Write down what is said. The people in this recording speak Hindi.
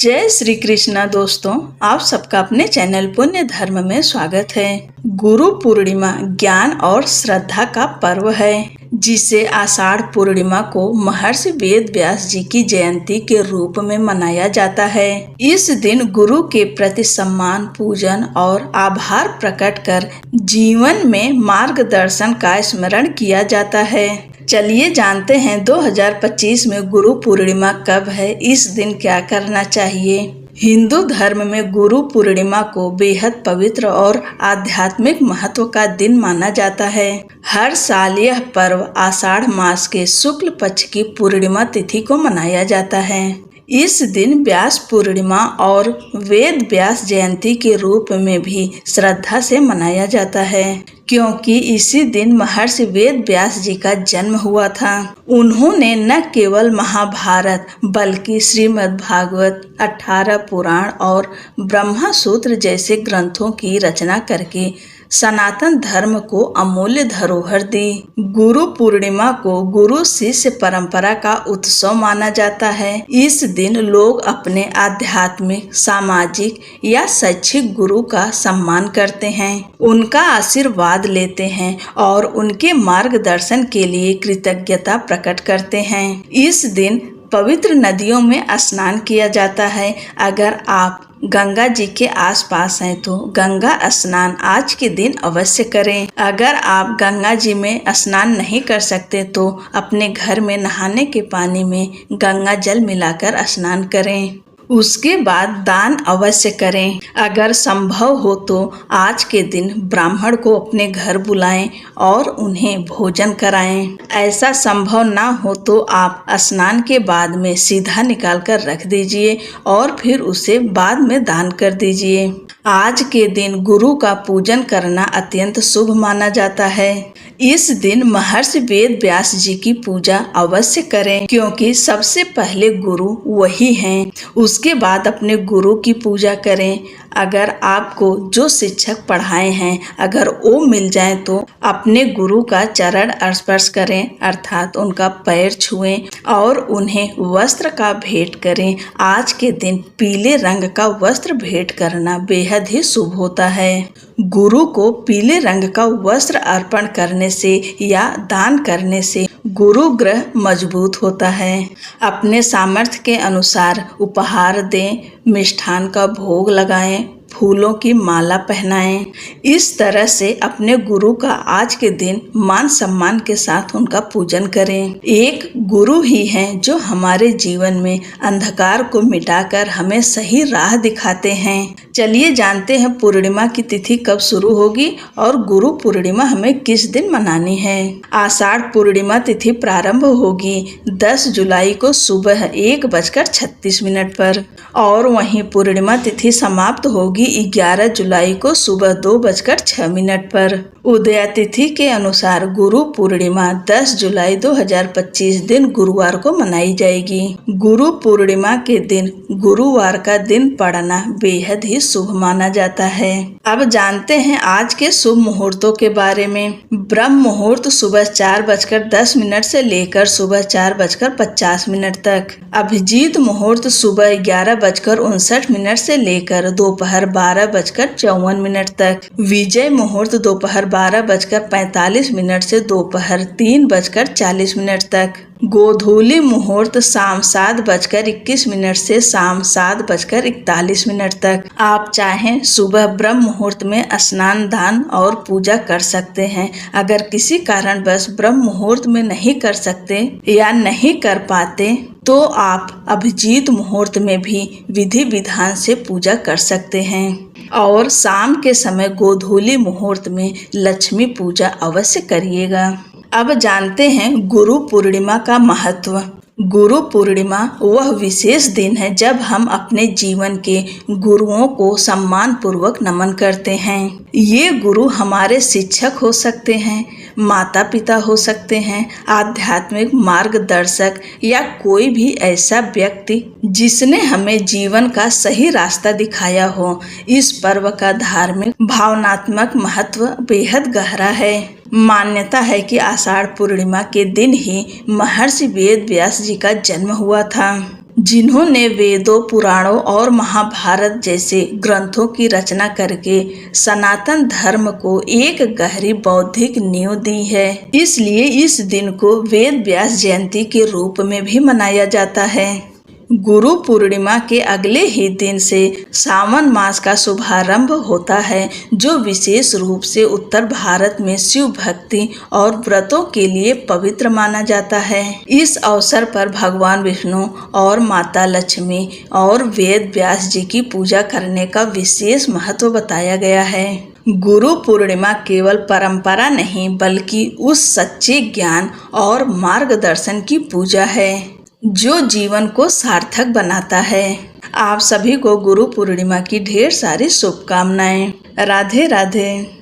जय श्री कृष्णा दोस्तों, आप सबका अपने चैनल पुण्य धर्म में स्वागत है। गुरु पूर्णिमा ज्ञान और श्रद्धा का पर्व है, जिसे आषाढ़ पूर्णिमा को महर्षि वेद व्यास जी की जयंती के रूप में मनाया जाता है। इस दिन गुरु के प्रति सम्मान, पूजन और आभार प्रकट कर जीवन में मार्गदर्शन का स्मरण किया जाता है। चलिए जानते हैं 2025 में गुरु पूर्णिमा कब है, इस दिन क्या करना चाहिए। हिंदू धर्म में गुरु पूर्णिमा को बेहद पवित्र और आध्यात्मिक महत्व का दिन माना जाता है। हर साल यह पर्व आषाढ़ मास के शुक्ल पक्ष की पूर्णिमा तिथि को मनाया जाता है। इस दिन व्यास पूर्णिमा और वेद व्यास जयंती के रूप में भी श्रद्धा से मनाया जाता है, क्योंकि इसी दिन महर्षि वेद व्यास जी का जन्म हुआ था। उन्होंने न केवल महाभारत बल्कि श्रीमद् भागवत, 18 पुराण और ब्रह्मा सूत्र जैसे ग्रंथों की रचना करके सनातन धर्म को अमूल्य धरोहर दी। गुरु पूर्णिमा को गुरु शिष्य परंपरा का उत्सव माना जाता है। इस दिन लोग अपने आध्यात्मिक, सामाजिक या शैक्षिक गुरु का सम्मान करते हैं, उनका आशीर्वाद लेते हैं और उनके मार्गदर्शन के लिए कृतज्ञता प्रकट करते हैं। इस दिन पवित्र नदियों में स्नान किया जाता है। अगर आप गंगा जी के आसपास हैं तो गंगा स्नान आज के दिन अवश्य करें। अगर आप गंगा जी में स्नान नहीं कर सकते तो अपने घर में नहाने के पानी में गंगा जल मिलाकर स्नान करें। उसके बाद दान अवश्य करें। अगर संभव हो तो आज के दिन ब्राह्मण को अपने घर बुलाएं और उन्हें भोजन कराएं। ऐसा संभव ना हो तो आप स्नान के बाद में सीधा निकाल कर रख दीजिए और फिर उसे बाद में दान कर दीजिए। आज के दिन गुरु का पूजन करना अत्यंत शुभ माना जाता है। इस दिन महर्षि वेद व्यास जी की पूजा अवश्य करें, क्योंकि सबसे पहले गुरु वही हैं। उसके बाद अपने गुरु की पूजा करें। अगर आपको जो शिक्षक पढ़ाए हैं अगर वो मिल जाए तो अपने गुरु का चरण स्पर्श करें, अर्थात उनका पैर छुएं और उन्हें वस्त्र का भेंट करें। आज के दिन पीले रंग का वस्त्र भेंट करना बेहद ही शुभ होता है। गुरु को पीले रंग का वस्त्र अर्पण करने से या दान करने से गुरु ग्रह मजबूत होता है। अपने सामर्थ्य के अनुसार उपहार दें, मिष्ठान का भोग लगाएं, फूलों की माला पहनाएं। इस तरह से अपने गुरु का आज के दिन मान सम्मान के साथ उनका पूजन करें। एक गुरु ही हैं जो हमारे जीवन में अंधकार को मिटाकर हमें सही राह दिखाते हैं। चलिए जानते हैं पूर्णिमा की तिथि कब शुरू होगी और गुरु पूर्णिमा हमें किस दिन मनानी है। आषाढ़ पूर्णिमा तिथि प्रारंभ होगी 10 जुलाई को सुबह 1:36 पर और वहीं पूर्णिमा तिथि समाप्त होगी 11 जुलाई को सुबह 2:06 पर। उदया तिथि के अनुसार गुरु पूर्णिमा 10 जुलाई 2025 दिन गुरुवार को मनाई जाएगी। गुरु पूर्णिमा के दिन गुरुवार का दिन पड़ना बेहद ही शुभ माना जाता है। अब जानते हैं आज के शुभ मुहूर्तों के बारे में। ब्रह्म मुहूर्त सुबह 4:10 से लेकर सुबह 4:50 तक। अभिजीत मुहूर्त सुबह 11:59 से लेकर दोपहर 12:54 तक। विजय मुहूर्त दोपहर 12:45 से दोपहर 3:40 तक। गोधूली मुहूर्त शाम 7:21 से शाम 7:41 तक। आप चाहें सुबह ब्रह्म मुहूर्त में स्नान, दान और पूजा कर सकते हैं। अगर किसी कारणवश ब्रह्म मुहूर्त में नहीं कर सकते या नहीं कर पाते तो आप अभिजीत मुहूर्त में भी विधि विधान से पूजा कर सकते हैं। और शाम के समय गोधूली मुहूर्त में लक्ष्मी पूजा अवश्य करिएगा। अब जानते हैं गुरु पूर्णिमा का महत्व। गुरु पूर्णिमा वह विशेष दिन है जब हम अपने जीवन के गुरुओं को सम्मान पूर्वक नमन करते हैं। ये गुरु हमारे शिक्षक हो सकते हैं, माता पिता हो सकते हैं, आध्यात्मिक मार्गदर्शक या कोई भी ऐसा व्यक्ति जिसने हमें जीवन का सही रास्ता दिखाया हो। इस पर्व का धार्मिक भावनात्मक महत्व बेहद गहरा है। मान्यता है कि आषाढ़ पूर्णिमा के दिन ही महर्षि वेद व्यास जी का जन्म हुआ था। जिन्होंने वेदों, पुराणों और महाभारत जैसे ग्रंथों की रचना करके सनातन धर्म को एक गहरी बौद्धिक नींव दी है। इसलिए इस दिन को वेद व्यास जयंती के रूप में भी मनाया जाता है। गुरु पूर्णिमा के अगले ही दिन से सावन मास का शुभारंभ होता है, जो विशेष रूप से उत्तर भारत में शिव भक्ति और व्रतों के लिए पवित्र माना जाता है। इस अवसर पर भगवान विष्णु और माता लक्ष्मी और वेद व्यास जी की पूजा करने का विशेष महत्व बताया गया है। गुरु पूर्णिमा केवल परंपरा नहीं, बल्कि उस सच्चे ज्ञान और मार्गदर्शन की पूजा है जो जीवन को सार्थक बनाता है। आप सभी को गुरु पूर्णिमा की ढेर सारी शुभकामनाएं। राधे राधे।